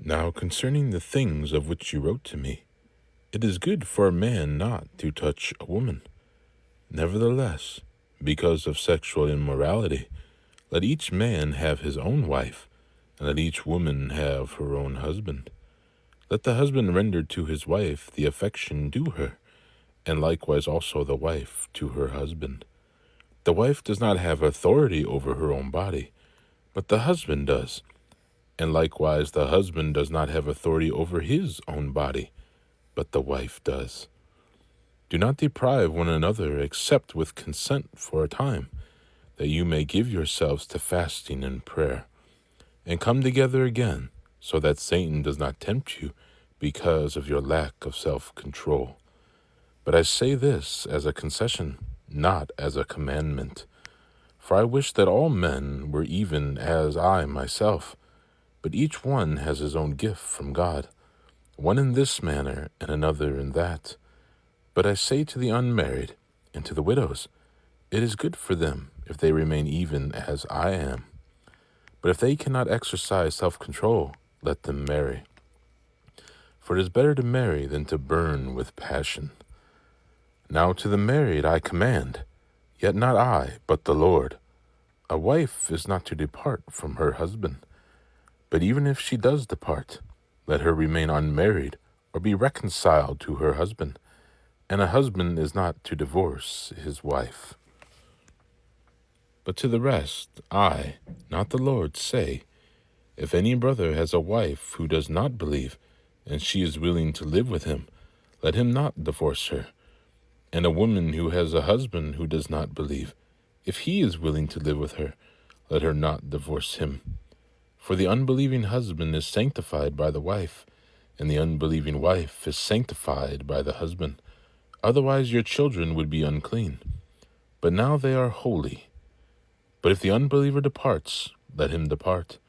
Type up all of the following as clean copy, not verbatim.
Now concerning the things of which you wrote to me, it is good for a man not to touch a woman. Nevertheless, because of sexual immorality, let each man have his own wife, and let each woman have her own husband. Let the husband render to his wife the affection due her, and likewise also the wife to her husband. The wife does not have authority over her own body, but the husband does. And likewise the husband does not have authority over his own body, but the wife does. Do not deprive one another except with consent for a time, that you may give yourselves to fasting and prayer, and come together again, so that Satan does not tempt you because of your lack of self-control. But I say this as a concession, not as a commandment. For I wish that all men were even as I myself, but each one has his own gift from God, one in this manner and another in that. But I say to the unmarried and to the widows, it is good for them if they remain even as I am. But if they cannot exercise self-control, let them marry. For it is better to marry than to burn with passion. Now to the married I command, yet not I, but the Lord. A wife is not to depart from her husband. But even if she does depart, let her remain unmarried or be reconciled to her husband. And a husband is not to divorce his wife. But to the rest, I, not the Lord, say, if any brother has a wife who does not believe, and she is willing to live with him, let him not divorce her. And a woman who has a husband who does not believe, if he is willing to live with her, let her not divorce him. For the unbelieving husband is sanctified by the wife, and the unbelieving wife is sanctified by the husband. Otherwise your children would be unclean, but now they are holy. But if the unbeliever departs, let him depart.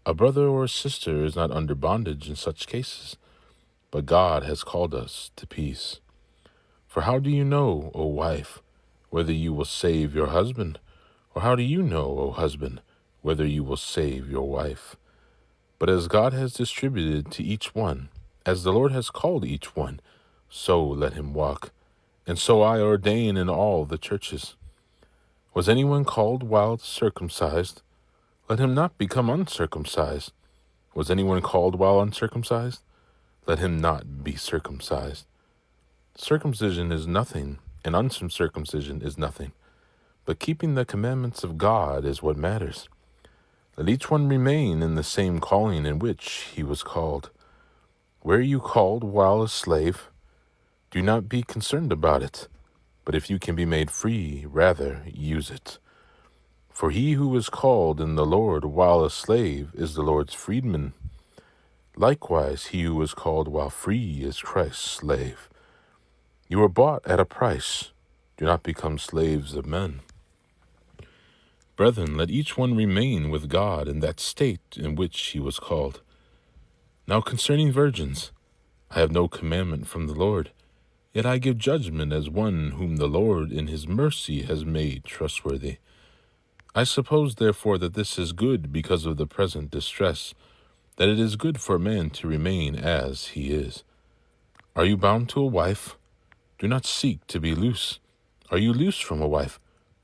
A brother or a sister is not under bondage in such cases, but God has called us to peace. For how do you know, O wife, whether you will save your husband? Or how do you know, O husband, whether you will save your wife? But as God has distributed to each one, as the Lord has called each one, so let him walk. And so I ordain in all the churches. Was anyone called while circumcised? Let him not become uncircumcised. Was anyone called while uncircumcised? Let him not be circumcised. Circumcision is nothing, and uncircumcision is nothing. But keeping the commandments of God is what matters. Let each one remain in the same calling in which he was called. Were you called while a slave? Do not be concerned about it. But if you can be made free, rather use it. For he who was called in the Lord while a slave is the Lord's freedman. Likewise, he who was called while free is Christ's slave. You were bought at a price. Do not become slaves of men. Brethren, let each one remain with God in that state in which he was called. Now concerning virgins, I have no commandment from the Lord, yet I give judgment as one whom the Lord in his mercy has made trustworthy. I suppose, therefore, that this is good because of the present distress, that it is good for a man to remain as he is. Are you bound to a wife? Do not seek to be loose. Are you loose from a wife?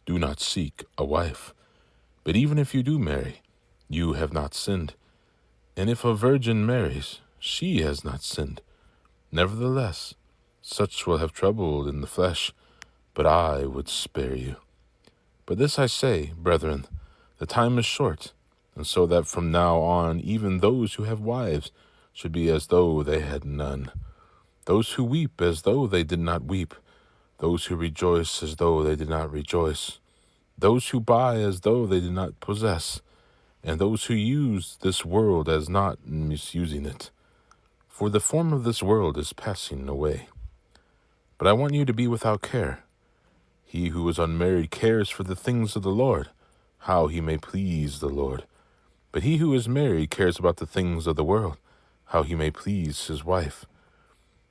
Do not seek a wife. But even if you do marry, you have not sinned. And if a virgin marries, she has not sinned. Nevertheless, such will have trouble in the flesh, but I would spare you. But this I say, brethren, the time is short, and so that from now on even those who have wives should be as though they had none. Those who weep as though they did not weep, those who rejoice as though they did not rejoice, those who buy as though they did not possess, and those who use this world as not misusing it. For the form of this world is passing away. But I want you to be without care. He who is unmarried cares for the things of the Lord, how he may please the Lord. But he who is married cares about the things of the world, how he may please his wife.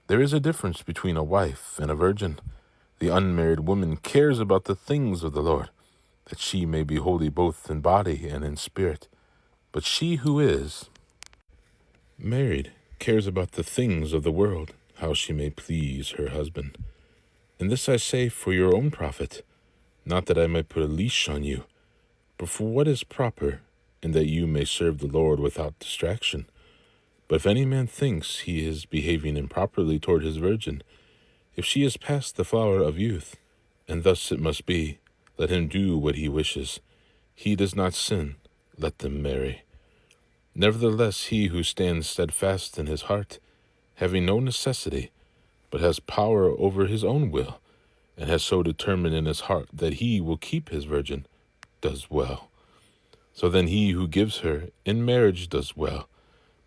There is a difference between a wife and a virgin. The unmarried woman cares about the things of the Lord, that she may be holy both in body and in spirit. But she who is married cares about the things of the world, how she may please her husband. And this I say for your own profit, not that I might put a leash on you, but for what is proper, and that you may serve the Lord without distraction. But if any man thinks he is behaving improperly toward his virgin, if she is past the flower of youth, and thus it must be, let him do what he wishes. He does not sin, let them marry. Nevertheless, he who stands steadfast in his heart, having no necessity, but has power over his own will, and has so determined in his heart that he will keep his virgin, does well. So then he who gives her in marriage does well,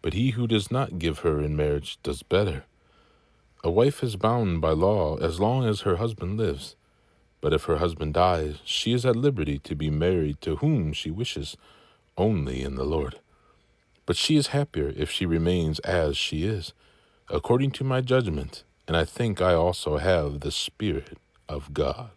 but he who does not give her in marriage does better. A wife is bound by law as long as her husband lives, but if her husband dies, she is at liberty to be married to whom she wishes, only in the Lord. But she is happier if she remains as she is, according to my judgment, and I think I also have the Spirit of God.